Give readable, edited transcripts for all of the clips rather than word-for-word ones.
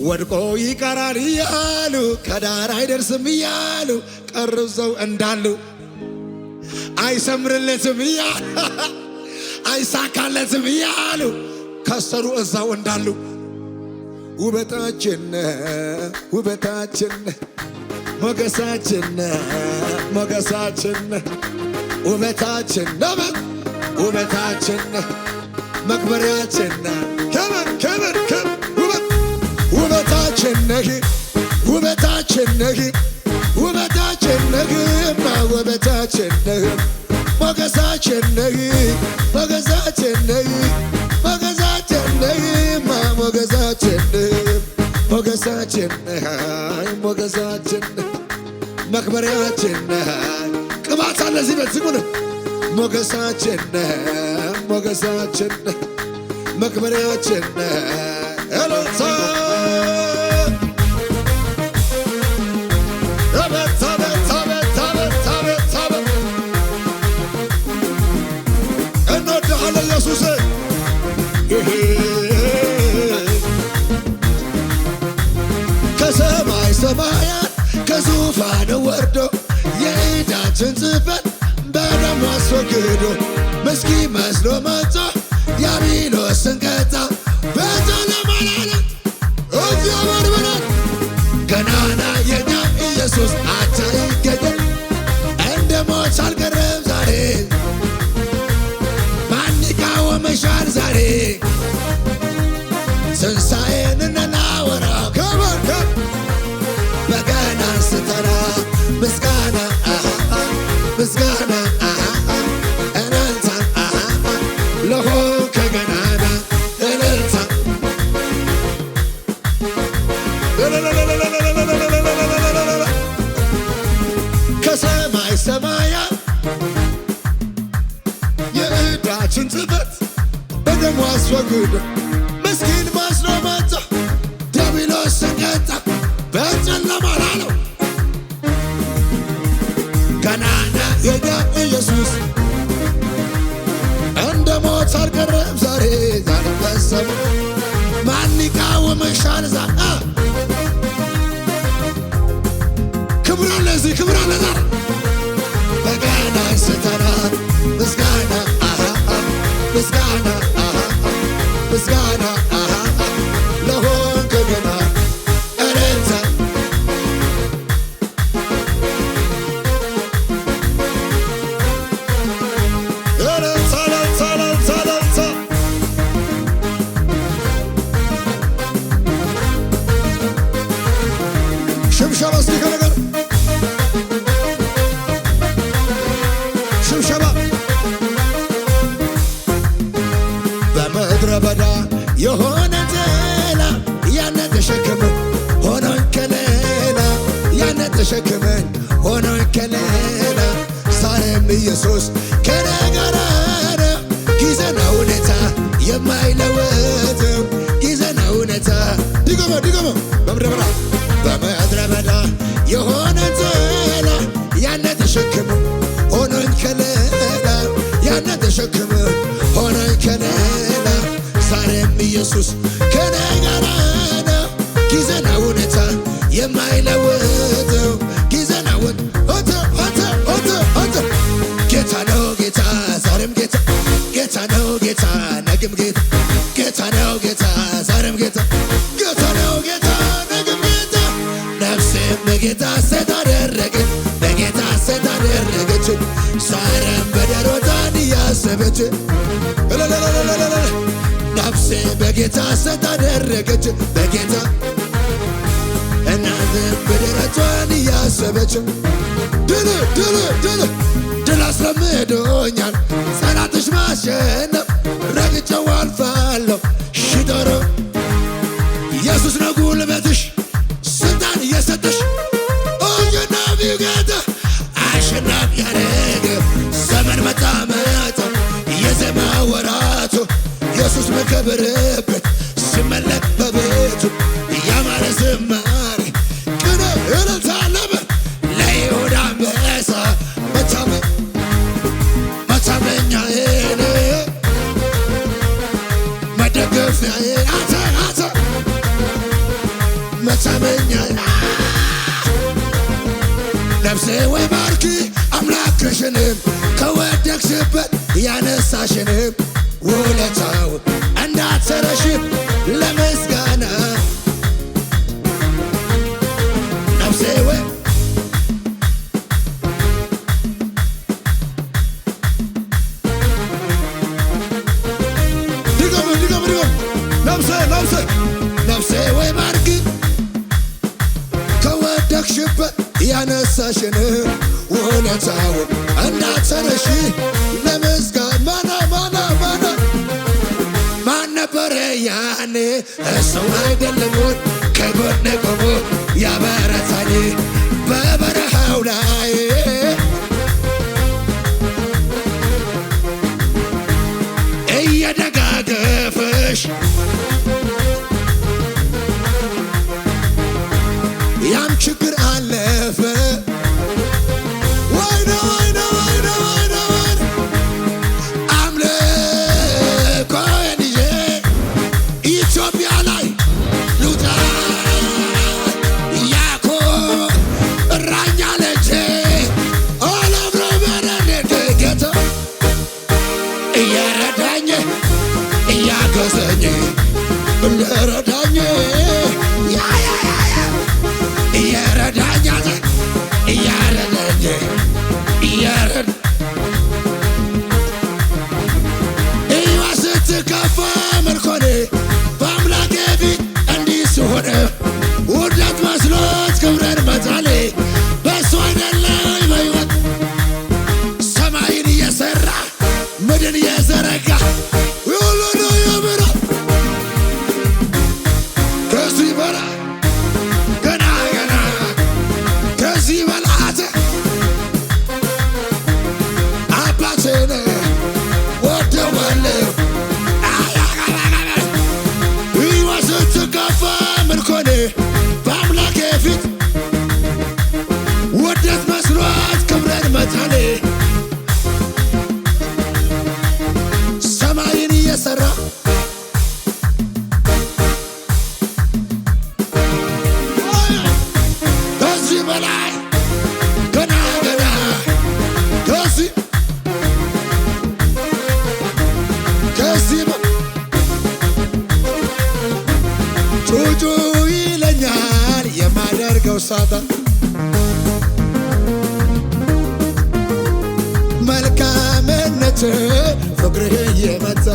ወድቆ ይቀራል እያሉ ከዳር አይደርስም እያሉ ቀርዘው እንዳሉ አይሰምርለትም እያሉ አይሳካለትም እያሉ ከሰሩ እዛው እንዳሉ ውበታችን ውበታችን ሞገሳችን ሞገሳችን ውበታችን ውበታችን መክበሪያችን ክብር ክብር ክብር ውበታችን ነህ ውበታችን ነህ ውበታችን ነህ ውበታችን ነህ ሞገሳችን ነህ ሞገሳችን ነህ ሞገሳችን ነህ ሞገሳችን ነህ ሞገሳችን ነህ ሞገሳችን መክበሪያችን ነህ ቅባት አለ እዚህ ቤት ዝጉን ሞገሳችን ሞገሳችን መክበሪያችን ኤሎታ አቤት አቤት አቤት አቤት አቤት አቤት እንወድሃለን ኢየሱስ ከሰማይ ሰማያት ከዙፋን ወርዶ የዕዳችን ጽሕፈት በደሙ አስወግዶ ምስኪን መስሎ መጣ ዲያብሎስን ቀጣ በጨለማ ላይ እግዚአብሔር ብለን ገናና የኛ ኢየሱስ አቻ ይገኛል እንደ ሞት አልቀረም ዛሬ ማን ይቃወመሻል ዛሬ ትንሣኤን እናወራው ከበርከ በገና ስተራ ምስጋና ምስጋና እልልታ ለሆንክ ገናና እልልታ ከሰማይ ሰማያት የዕዳችን ጽሕፈት በደሙ አስወግዶ ምስኪን መስሎ መጣ ዲያብሎስን ቀጣ በጨለማ ላለው ገናና የኛ ኢየሱስ እንደ ሞት አልቀረም ዛሬ ዛሬ ተሰማ ማን ይቃወመሻል ዛሬ ክብር አለ እዚህ ክብር አለ ዛሬ በገና ስተራ ምስጋና ምስጋና ምስጋና ለሆንክ ገና እልልታ ሽብሸባ እስኪ ከነገር ሽብሸባ በምድረ በዳ የሆነ ጥላ ያነ ተሸክመኝ ሆኖኝ ከሌላ ያነ ተሸክመኝ ሆኖኝ ከሌላ ዛሬም ኢየሱስ ከኔ ጋር ነው ጊዜና ሁኔታ የማይለወጥም ጊዜና ሁኔታ ድገሞ ድገሞ በምድረ በዳ የሆነ ጥላ ያነ ተሸክመኝ ሆኖኝ ከሌላ ያነ ተሸክመኝ ሆኖኝ ከሌላ ዛሬም ኢየሱስ ከኔ ጋር ነው ጊዜና ሁኔታ የማይለወጠው ጊዜና ጌታ ነው ጌታ ዛሬም ጌታ ጌታ ነው ጌታ ነገም ጌታ ጌታ ነው ጌታ ዛሬም ጌታ ጌታ ነው ጌታ ነገም ጌታ ነፍሴም በጌታ ሴት አደረገች በጌታ ሴት አደረገች ዛሬም በደሮታን እያሰበች ነፍሴ በጌታ ሴት አደረገች በጌታ እናትም በደረቷን እያሰበች ድል ድል ድል ድል አስለምዶኛል ጸናትሽ ማሸነፍ ረግጬው አልፋለሁ ሽዶሮ ኢየሱስ ነው ጉልበትሽ ስልጣን እየሰጠሽ አሸናፊው ጌታ አሸናፊ ያደረገ ዘመን መጣ መጣ የዜማ ወራቱ ኢየሱስ መከበረበት ሲመለክ በቤቱ ያማረ ዝማሬ ቅኔ እልልታ ለምን ለይሁዳ አንበሳ መታመኛዬ መደገፊያዬ አንተ መታመኛ ነፍሴ ወይ ባርኪ አምላክሽንም ከወደቅሽበት ያነሳሽንም ውለታው እንዳትረሺ ለምስጋና ነፍሴ ወይ ነፍሴ ወይ ባርኪ ከወደቅሽበት ያነሳሽን ውለታው እንዳትረሺ ለምስጋና ማን ነበረ ያኔ እሰው አይደለም ከጎኔ ቆሞ ያበረታኝ በበረሃው ላይ እየደጋገፈሽ ያም ችግር አለፈ ወይኔ አምልኮዬን ይዤ ኢትዮጵያ ላይ ልውጣ ያኮራኝ ልጄ አላፍርም ጌታ እየረዳኝ እያገዘኝ እንደረዳኝ እዩዋ ስትከፋ ምርኮኔ በአምላኬ ፊት እንዲህ ስሆን ውርደት መስሎት ክብርን መጣሌ በሱ አይደለም በሕይወት ሰማይን እየሠራ ምድርን እየዘረጋ ሁሉን የምራ ከዚህ በላይ ገና ከዚህ በላት አባቴን ወደዋለሁ እዩዋ ስትከፋ ምርኮኔ በአምላኬ ፊት ውርደት መስሎት ክብርን መጣሌ ሰማይን እየሠራ ከዚህ በላይ ገና ከዚህ ጩጩ ይለኛል የማደርገው ሳጣ መልካምነት ፍቅርህ እየመጣ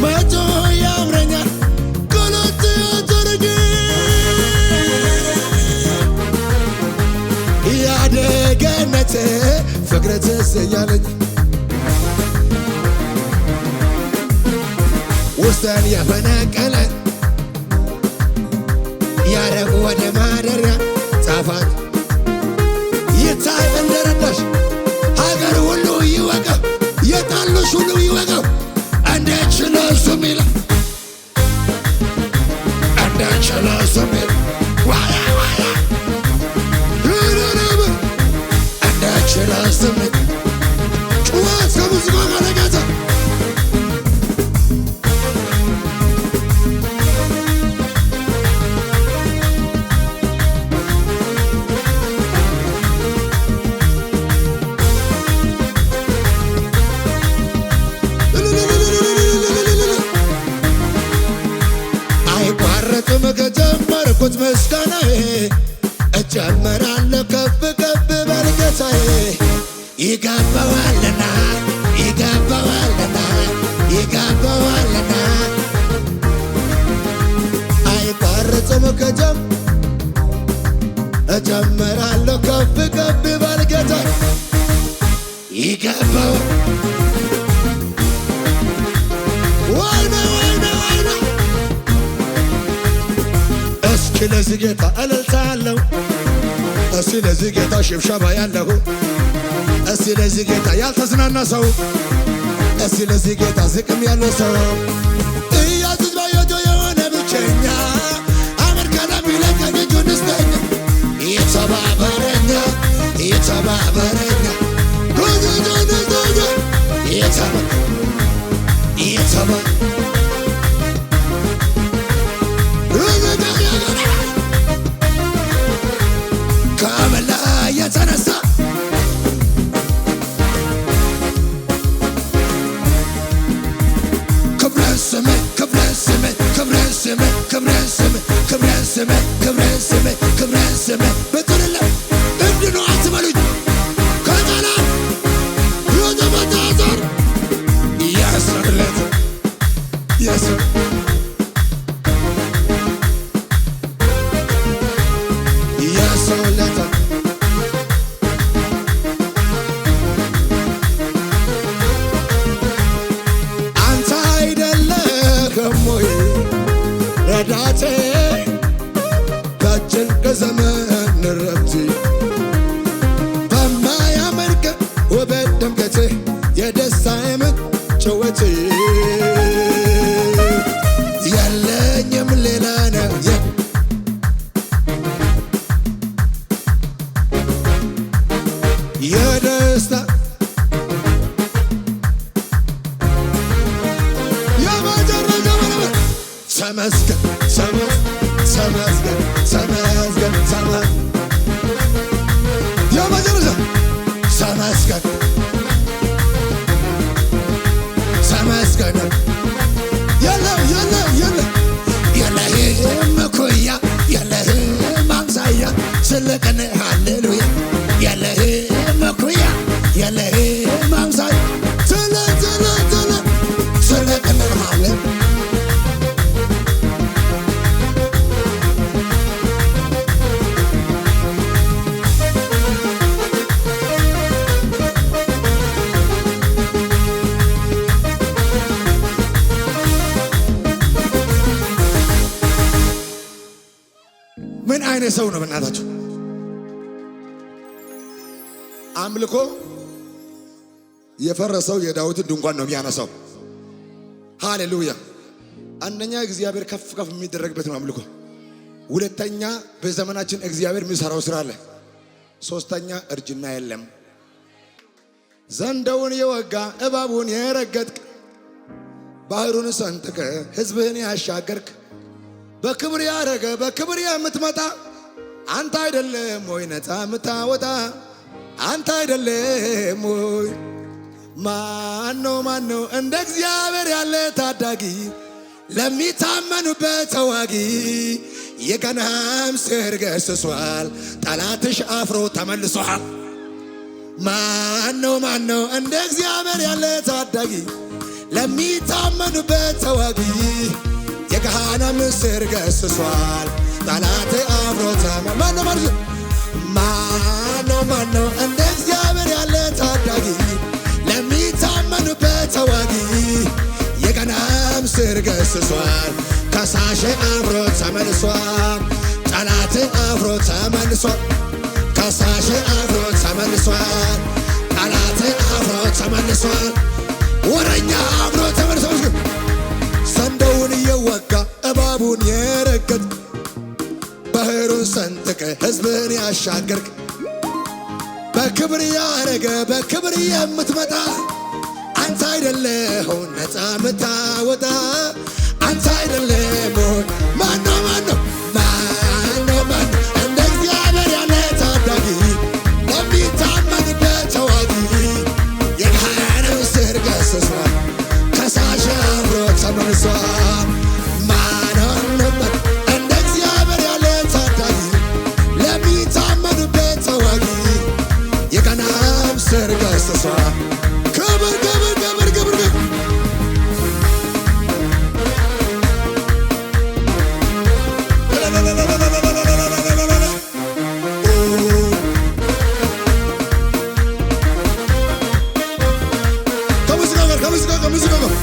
መቶ ያምረኛል ገለጥ ያደርግ ያደገነት ፍቅር ትዝ እያለኝ ውስጥን የፈነቀለ ያረግ ወደ ማደሪያ ጻፋት ይታይ እንደረዳሽ ሀገር ሁሉ ይወቀው የጣሉሽ ሁሉ ይወቀው እንዴት ችለው እሱም ይላል እንዴት ችለው እሱም ይላል እንዴት ችለው እሱም ይላል ጩኸት ከሙዚቃ ጋር ለጌታ ከጀመርኩት ምስጋናዬ እጨምራለሁ ከፍ ከፍ በልጌታዬ ይገባዋልና አይቋረጥም እጨምራለሁ ከፍ ከፍ በልጌታዬ ይገባዋል ወይኔ እስኪ ለዚህ ጌታ እልልታ አለው እስኪ ለዚህ ጌታ ሽብሸባ ያለው እስኪ ለዚህ ጌታ ያልተዝናና ሰው እስኪ ለዚህ ጌታ ዝቅም ያለ ሰው ኢየሱስ ባየቶ የሆነ ብቸኛ አሜሪካን ቢለቀኝ እጁን ደስተኛ የተባበረኛ ስም ክብርን ስም ክብርን ስም ክብርን ስም ክብርን ስም በጥርለ እንድኖ አትበሉኝ ከጠላት የተመታዘር ያስረለት ያስረ ያስረለት አንተ አይደለህም ወይ ረዳቴ በጭንቅ ዘመን ረፍቴ በማያመልክ ውበት ድምቀቴ የደስታዬ ጭወቴ የለኝም ሌላ ነው የደስታ ተመስገን ተመስገን ተመስገን ተመስገን የመጨረሻ ተመስገን ተመስገን የለም የለም የለም የለህም እኩያ የለህም አምሳያ ትልቅ ነህ ሃሌሉያ የለህም እኩያ የለህም አምሳያ ትልቅ ትልቅ ትልቅ ትልቅ ነህ ሃሌሉያ ምን አይነት ሰው ነው በእናታችሁ? አምልኮ የፈረሰው የዳዊትን ድንኳን ነው የሚያነሳው። ሃሌሉያ! አንደኛ እግዚአብሔር ከፍ ከፍ የሚደረግበት ነው አምልኮ። ሁለተኛ በዘመናችን እግዚአብሔር የሚሰራው ስራ አለ። ሶስተኛ እርጅና የለም። ዘንዶውን የወጋ እባቡን የረገጥክ ባህሩን ሰንጥቀ ሕዝብህን ያሻገርክ በክብር ያረገ በክብር የምትመጣ አንተ አይደለም ወይ ነፃ የምታወጣ አንተ አይደለም ወይ? ማነው እንደ እግዚአብሔር ያለ ታዳጊ ለሚታመኑበት ተዋጊ የገናም ስር ገስጿል ጠላትሽ አፍሮ ተመልሷል። ማነው እንደ እግዚአብሔር ያለ ታዳጊ ለሚታመኑበት ተዋጊ የገሃነም ስር ገስጿል ጠላት አፍሮ ተመልሷል። ማነው እንደ እግዚአብሔር ያለ ታዳጊ ለሚታመኑበት ተዋጊ የገናም ስር ገስጿል ከሳሽ አፍሮ ተመልሷል ጠላት አፍሮ ተመልሷል ከሳሽ አፍሮ ተመልሷል ጠላት አፍሮ ተመልሷል ወረኛ አፍሮ ተመልሷል። ዘንዶውን እየወጋ እባቡን የረገጥ ባህሩን ሰንጥቀ ሕዝብን ያሻገርክ በክብር ያረገ በክብር የምትመጣ አንተ አይደለህ ነፃ የምታወጣ አንተ አይደለም ወይ? ማነው እንደ እግዚአብሔር ያለ ታዳጊ ለሚታመንበት ተዋጊ የገሃነም ስር ገስጿል ከሳሽ አፍሮ ተመልሷል። ማነው እንደ እግዚአብሔር ያለ ታዳጊ ለሚታመንበት ተዋጊ የገሃነም ስር ገስጿል። ክብር ክብር ክብር ክብር ከሙዚቃ ጋር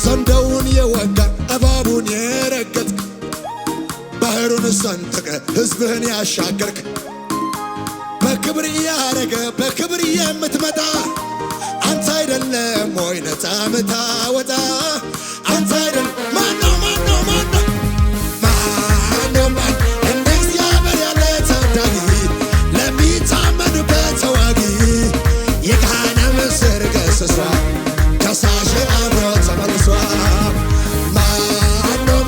ዘንዶውን የወጋ እባቡን የረገጥክ ባህሩን ሰንጥቀ ሕዝብህን ያሻገርክ በክብር ያረገ በክብር የምትመጣ አንተ አይደለም ወይ ነፃ የምታወጣ አንተ አይደለም? ማነው እንደ እግዚአብሔር ያለ ታዳጊ ለሚታመኑበት ተዋጊ የገሃነም ስር ገስጿል ከሳሽ አፍሮ ተመልሷል። ማነው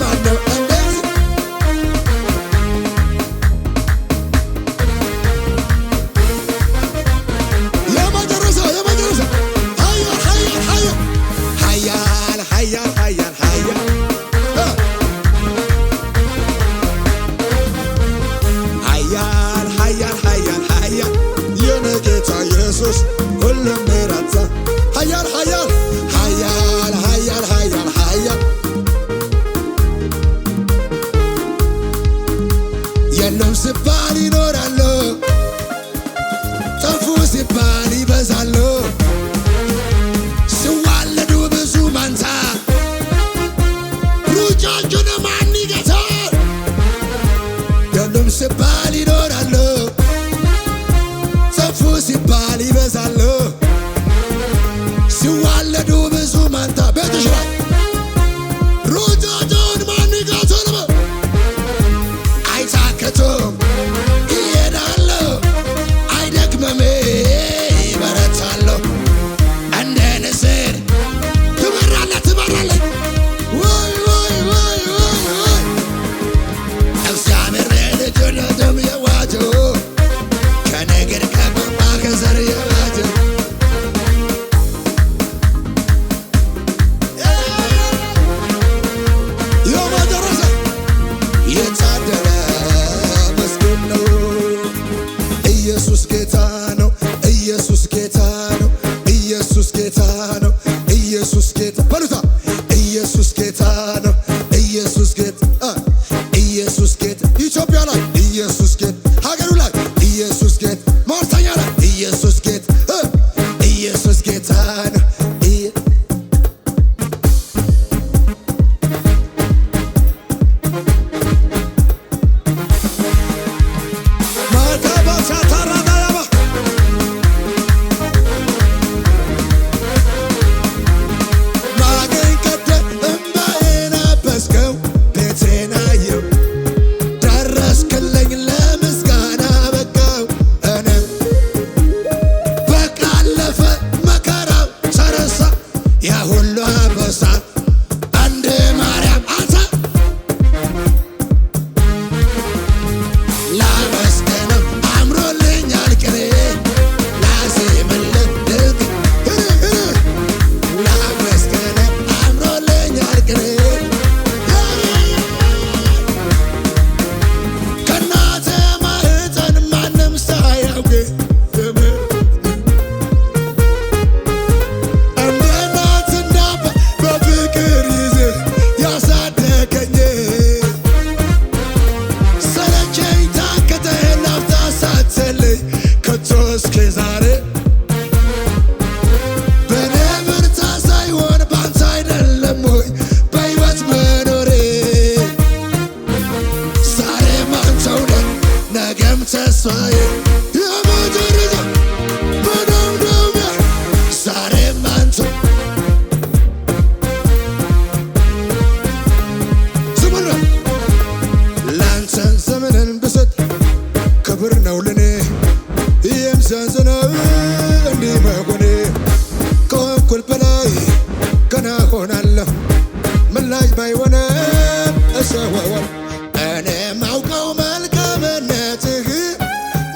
እኔ ማውቀው መልካምነትህ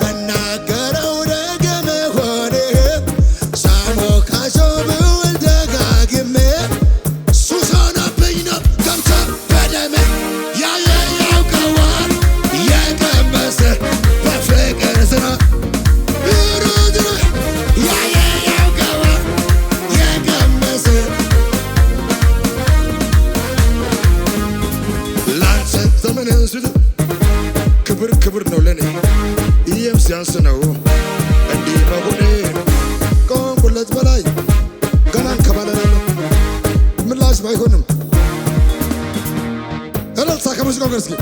መናገረው ደግ መሆንህ ሳሞካሸው ብውል ደጋግሜ ሱስ ሆኖብኝ ነው ገብቶ በደሜ ያየ ያውቀዋል የቀመሰ በፍቅር ስራ ያየ ያውቀዋል የቀመሰ ላንተ ዘመንን ስል ክብር ክብር ነው ለኔ ይህም ሲያንስ ነው እንዲህ መሆኔ ከሆንኩለት በላይ ገና እንከባለላለሁ ምላሽ ባይሆንም እልልታ ከሙዚቃው ጋር እስኪ